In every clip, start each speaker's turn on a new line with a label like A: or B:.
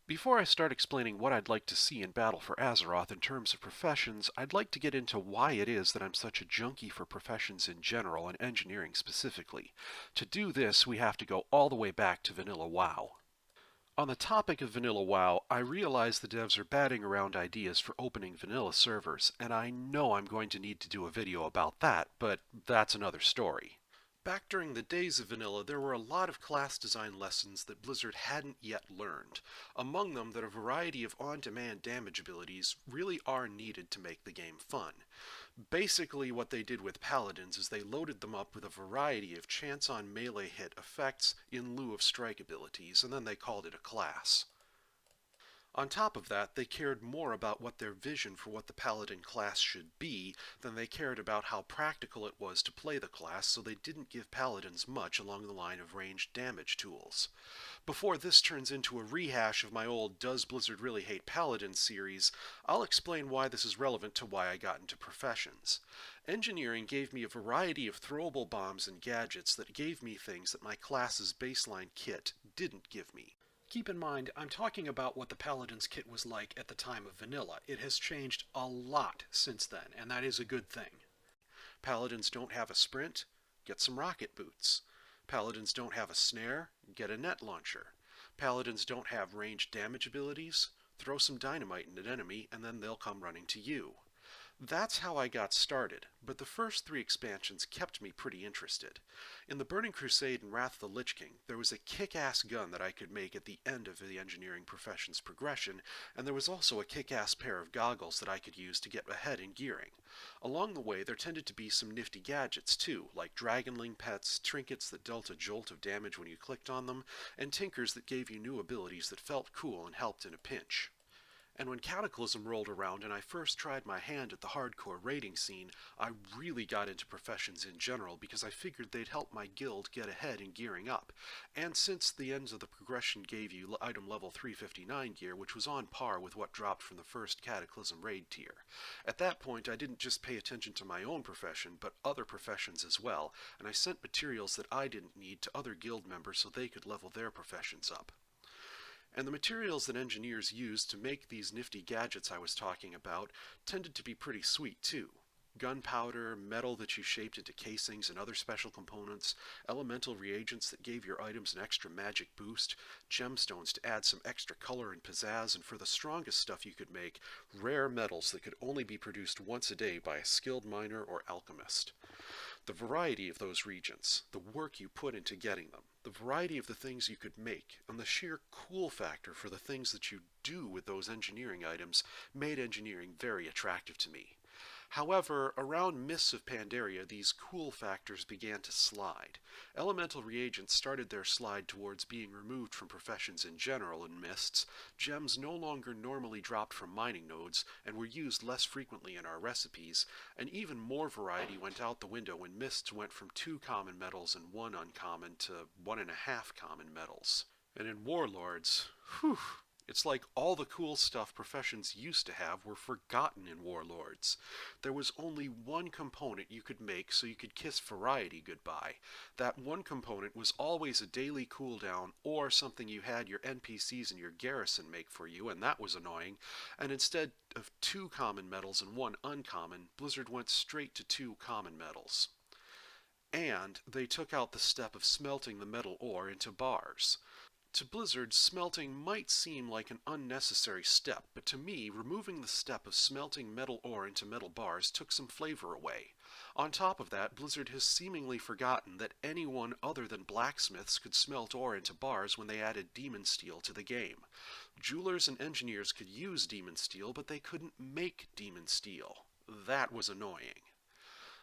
A: Before I start explaining what I'd like to see in Battle for Azeroth in terms of professions, I'd like to get into why it is that I'm such a junkie for professions in general and engineering specifically. To do this, we have to go all the way back to Vanilla WoW. On the topic of Vanilla WoW, I realize the devs are batting around ideas for opening vanilla servers, and I know I'm going to need to do a video about that, but that's another story. Back during the days of vanilla, there were a lot of class design lessons that Blizzard hadn't yet learned, among them that a variety of on-demand damage abilities really are needed to make the game fun. Basically, what they did with paladins is they loaded them up with a variety of chance-on melee hit effects in lieu of strike abilities, and then they called it a class. On top of that, they cared more about what their vision for what the paladin class should be than they cared about how practical it was to play the class, so they didn't give paladins much along the line of ranged damage tools. Before this turns into a rehash of my old Does Blizzard Really Hate Paladins series, I'll explain why this is relevant to why I got into professions. Engineering gave me a variety of throwable bombs and gadgets that gave me things that my class's baseline kit didn't give me. Keep in mind, I'm talking about what the Paladin's kit was like at the time of vanilla. It has changed a lot since then, and that is a good thing. Paladins don't have a sprint? Get some rocket boots. Paladins don't have a snare? Get a net launcher. Paladins don't have ranged damage abilities? Throw some dynamite at an enemy, and then they'll come running to you. That's how I got started, but the first three expansions kept me pretty interested. In the Burning Crusade and Wrath of the Lich King, there was a kick-ass gun that I could make at the end of the engineering profession's progression, and there was also a kick-ass pair of goggles that I could use to get ahead in gearing. Along the way, there tended to be some nifty gadgets too, like dragonling pets, trinkets that dealt a jolt of damage when you clicked on them, and tinkers that gave you new abilities that felt cool and helped in a pinch. And when Cataclysm rolled around and I first tried my hand at the hardcore raiding scene, I really got into professions in general because I figured they'd help my guild get ahead in gearing up. And since the ends of the progression gave you item level 359 gear, which was on par with what dropped from the first Cataclysm raid tier. At that point, I didn't just pay attention to my own profession, but other professions as well, and I sent materials that I didn't need to other guild members so they could level their professions up. And the materials that engineers used to make these nifty gadgets I was talking about tended to be pretty sweet too. Gunpowder, metal that you shaped into casings and other special components, elemental reagents that gave your items an extra magic boost, gemstones to add some extra color and pizzazz, and for the strongest stuff you could make, rare metals that could only be produced once a day by a skilled miner or alchemist. The variety of those reagents, the work you put into getting them, the variety of the things you could make, and the sheer cool factor for the things that you do with those engineering items made engineering very attractive to me. However, around Mists of Pandaria, these cool factors began to slide. Elemental reagents started their slide towards being removed from professions in general in Mists. Gems no longer normally dropped from mining nodes and were used less frequently in our recipes, and even more variety went out the window when Mists went from 2 common metals and 1 uncommon to 1.5 common metals. And in Warlords, whew, it's like all the cool stuff professions used to have were forgotten in Warlords. There was only one component you could make so you could kiss variety goodbye. That one component was always a daily cooldown or something you had your NPCs in your garrison make for you, and that was annoying. And instead of 2 common metals and 1 uncommon, Blizzard went straight to 2 common metals. And they took out the step of smelting the metal ore into bars. To Blizzard, smelting might seem like an unnecessary step, but to me, removing the step of smelting metal ore into metal bars took some flavor away. On top of that, Blizzard has seemingly forgotten that anyone other than blacksmiths could smelt ore into bars when they added demon steel to the game. Jewelers and engineers could use demon steel, but they couldn't make demon steel. That was annoying.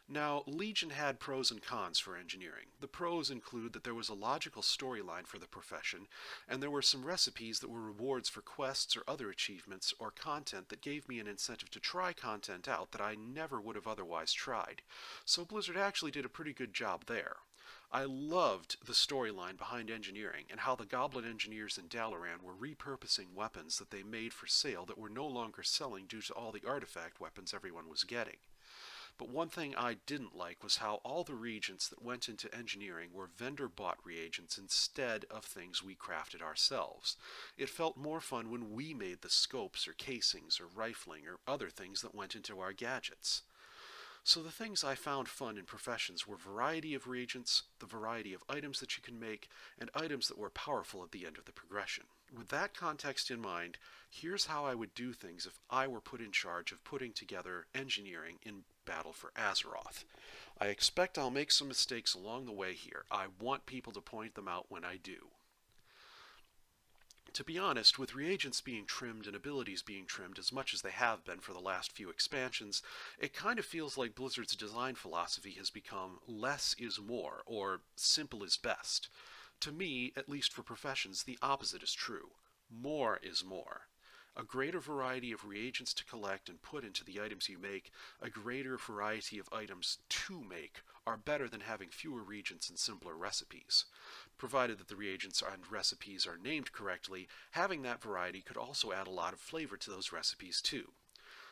A: Now, Legion had pros and cons for engineering. The pros include that there was a logical storyline for the profession, and there were some recipes that were rewards for quests or other achievements or content that gave me an incentive to try content out that I never would have otherwise tried. So Blizzard actually did a pretty good job there. I loved the storyline behind engineering and how the Goblin engineers in Dalaran were repurposing weapons that they made for sale that were no longer selling due to all the artifact weapons everyone was getting. But one thing I didn't like was how all the reagents that went into engineering were vendor-bought reagents instead of things we crafted ourselves. It felt more fun when we made the scopes or casings or rifling or other things that went into our gadgets. So the things I found fun in professions were variety of reagents, the variety of items that you can make, and items that were powerful at the end of the progression. With that context in mind, here's how I would do things if I were put in charge of putting together engineering in Battle for Azeroth. I expect I'll make some mistakes along the way here. I want people to point them out when I do. To be honest, with reagents being trimmed and abilities being trimmed as much as they have been for the last few expansions, it kind of feels like Blizzard's design philosophy has become less is more, or simple is best. To me, at least for professions, the opposite is true. More is more. A greater variety of reagents to collect and put into the items you make, a greater variety of items to make, are better than having fewer reagents and simpler recipes. Provided that the reagents and recipes are named correctly, having that variety could also add a lot of flavor to those recipes too.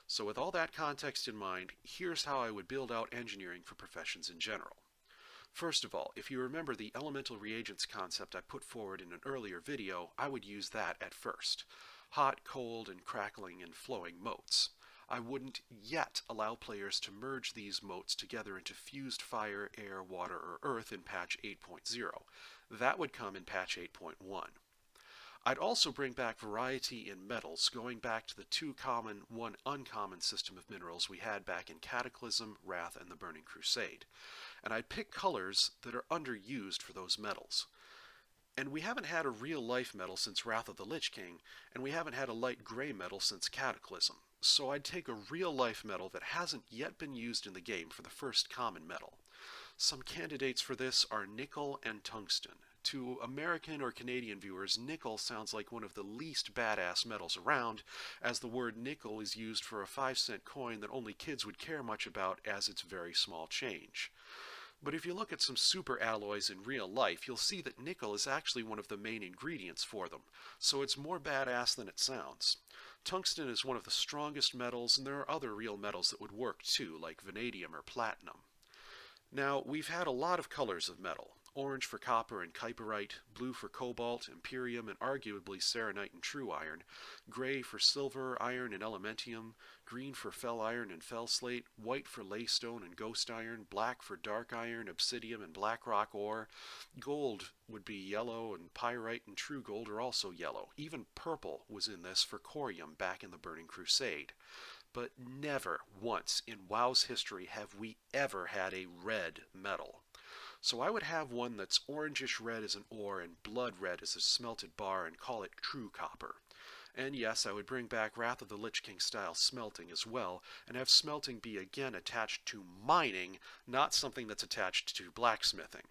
A: So with all that context in mind, here's how I would build out engineering for professions in general. First of all, if you remember the elemental reagents concept I put forward in an earlier video, I would use that at first. Hot, cold, and crackling and flowing motes. I wouldn't yet allow players to merge these motes together into fused fire, air, water, or earth in patch 8.0. That would come in patch 8.1. I'd also bring back variety in metals, going back to the 2 common, 1 uncommon system of minerals we had back in Cataclysm, Wrath, and the Burning Crusade. And I'd pick colors that are underused for those metals. And we haven't had a real-life metal since Wrath of the Lich King, and we haven't had a light gray metal since Cataclysm. So I'd take a real-life metal that hasn't yet been used in the game for the first common metal. Some candidates for this are nickel and tungsten. To American or Canadian viewers, nickel sounds like one of the least badass metals around, as the word nickel is used for a 5-cent coin that only kids would care much about as it's very small change. But if you look at some super alloys in real life, you'll see that nickel is actually one of the main ingredients for them, so it's more badass than it sounds. Tungsten is one of the strongest metals, and there are other real metals that would work too, like vanadium or platinum. Now, we've had a lot of colors of metal. Orange for copper and kyperite, blue for cobalt, imperium, and arguably serenite and true iron, gray for silver, iron, and elementium, green for fel iron and fel slate, white for laystone and ghost iron, black for dark iron, obsidian, and black rock ore. Gold would be yellow, and pyrite and true gold are also yellow. Even purple was in this for corium back in the Burning Crusade. But never once in WoW's history have we ever had a red metal. So I would have one that's orangish red as an ore and blood red as a smelted bar and call it true copper. And yes, I would bring back Wrath of the Lich King style smelting as well, and have smelting be again attached to mining, not something that's attached to blacksmithing.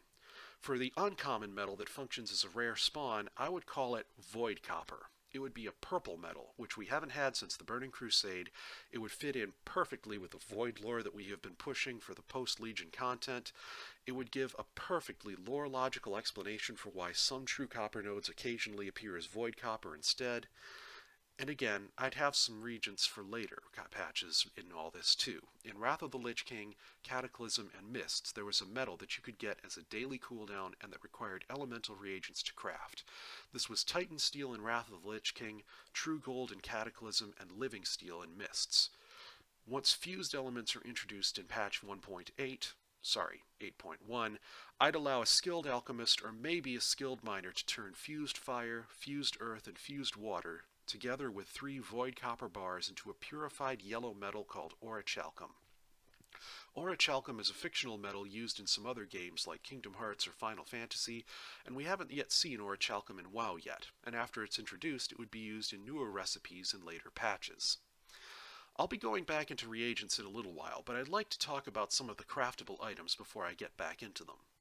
A: For the uncommon metal that functions as a rare spawn, I would call it void copper. It would be a purple metal, which we haven't had since the Burning Crusade. It would fit in perfectly with the void lore that we have been pushing for the post-Legion content. It would give a perfectly lore-logical explanation for why some true copper nodes occasionally appear as void copper instead. And again, I'd have some regents for later patches in all this too. In Wrath of the Lich King, Cataclysm, and Mists, there was a metal that you could get as a daily cooldown and that required elemental reagents to craft. This was Titan Steel in Wrath of the Lich King, True Gold in Cataclysm, and Living Steel in Mists. Once fused elements are introduced in patch 8.1, I'd allow a skilled alchemist or maybe a skilled miner to turn fused fire, fused earth, and fused water together with 3 void copper bars into a purified yellow metal called orichalcum. Orichalcum is a fictional metal used in some other games like Kingdom Hearts or Final Fantasy, and we haven't yet seen orichalcum in WoW yet, and after it's introduced it would be used in newer recipes in later patches. I'll be going back into reagents in a little while, but I'd like to talk about some of the craftable items before I get back into them.